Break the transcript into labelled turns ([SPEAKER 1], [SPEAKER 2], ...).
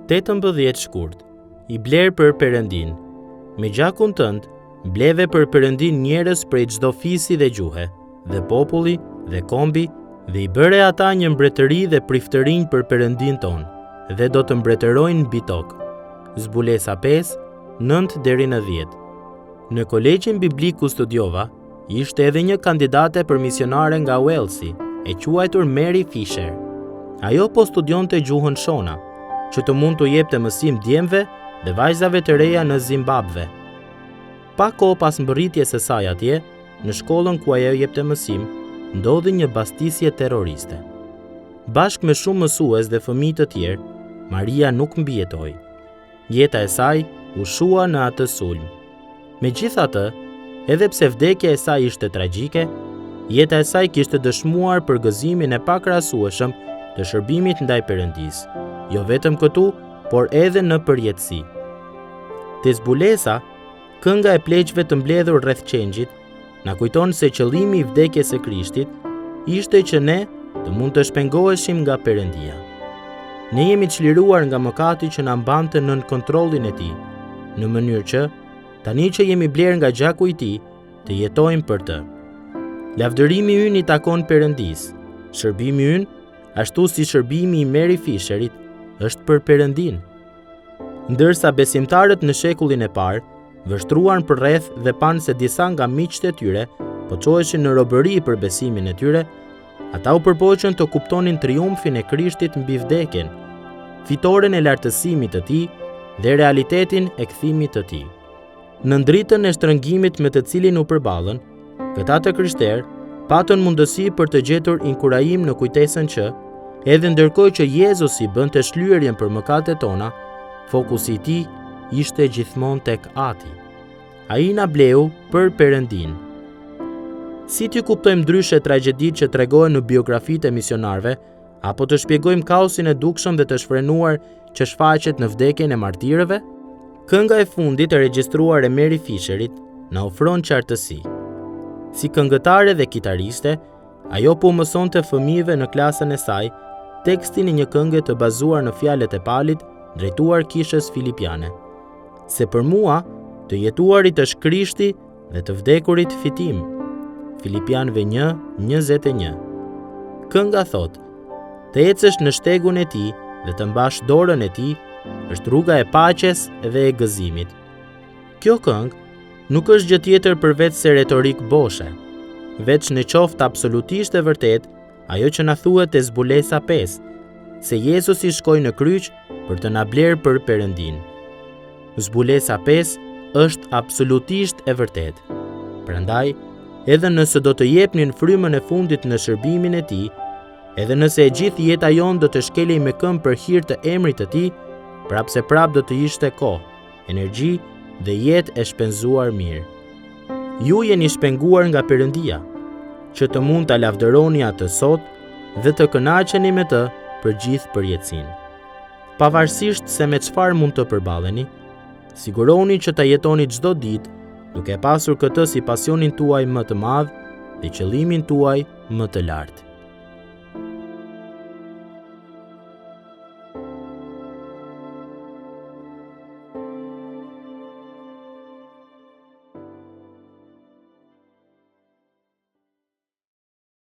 [SPEAKER 1] 18 shkurt, i bler për Perëndin. Me gjakun tënd, bleve për Perëndin njerëz prej çdo fisi dhe gjuhe, dhe populli, dhe kombi, dhe i bëre ata një mbretëri dhe priftërinj për Perëndin ton, dhe do të mbretërojnë mbi tokë. Zbulesa 5, 9 deri në 10. Në kolegjin biblik ku studiova, ishte edhe një kandidate për misionare nga Walesi, e quajtur Mary Fisher. Ajo po studionte gjuhën shona, që të mund të jepte mësim djemve dhe vajzave të reja në Zimbabwe. Pa kohë pas mbërritjes së saj atje, në shkollën ku ajo jepte mësim, ndodhi një bastisje terroriste. Bashkë me shumë mësues dhe fëmijë të tjerë, Maria nuk mbijetoi. Jeta e saj u shua në atë sulm. Megjithatë, edhe pse vdekja e saj ishte tragjike, jeta e saj kishte dëshmuar për gëzimin e pakrahasueshëm të shërbimit ndaj Perëndis, jo vetëm këtu, por edhe në përjetësi. Te zbulesa, kënga e pleqve të mbledhur rreth qengjit, na kujton se qëllimi i vdekjes së Krishtit ishte që ne të mund të shpengoheshim nga Perëndia. Ne jemi çliruar nga mëkati që na mbante nën kontrollin e tij, në mënyrë që, tani që jemi bler nga gjaku i tij, të jetojmë për të. Lavdërimi ynë i takon Perëndis. Shërbimi ynë, ashtu si shërbimi i Mary Fisherit, është për Perëndin. Ndërsa besimtarët në shekullin e parë vështruan përreth dhe panë se disa nga miqtë e tyre po çoheshin në robëri për besimin e tyre, ata u përpoqën të kuptonin triumfin e Krishtit mbi vdekjen, fitoren e lartësimit të tij dhe realitetin e kthimit të tij. Në ndritën e shtrëngimit me të cilin u përballën, këta të krishterë patën mundësi për të gjetur inkurajim në kujtesën që, edhe ndërkohë që Jezusi bënte shlyerjen për mëkatet tona, fokusi i tij ishte gjithmonë tek Ati. Ai na bleu për Perëndin. Si t'ju kuptojmë ndryshe tragjeditë që tregohen në biografitë e misionarëve, apo të shpjegojmë kaosin e dukshëm dhe të shfrenuar që shfaqet në vdekjen e martirëve? Kënga e fundit e regjistruar e Mary Fisherit na ofron qartësi. Si këngëtare dhe kitariste, ajo po mësonte fëmijëve në klasën e saj tekstin e një këngë të bazuar në fjalët e Palit drejtuar kishës filipiane. Se për mua, të jetuarit është Krishti dhe të vdekurit fitim. Filipianëve 1:21. Kënga thot: të ecësh në shtegun e tij dhe të mbash dorën e tij është rruga e paqes dhe e gëzimit. Kjo këngë nuk është gjë tjetër përveç se retorik boshe, veç në qoftë absolutisht e vërtet ajo që na thuhet te zbulesa 5, se Jezusi shkoi në kryq për të na bler për Perëndin. Zbulesa 5 është absolutisht e vërtet. Prandaj, edhe nëse do të jepnin frymën e fundit në shërbimin e tij, edhe nëse e gjithë jeta jonë do të shkelej me këmbë për hir të emrit të tij, prapse prap do të ishte kohë, energji dhe jetë e shpenzuar mirë. Ju jeni shpenguar nga Perëndia, që të mund ta lavdëroni atë sot dhe të kënaqeni me të për gjithë përjetësinë. Pavarësisht se me çfarë mund të përballeni, siguroni që ta jetoni çdo ditë duke pasur këtë si pasionin tuaj më të madh dhe qëllimin tuaj më të lartë.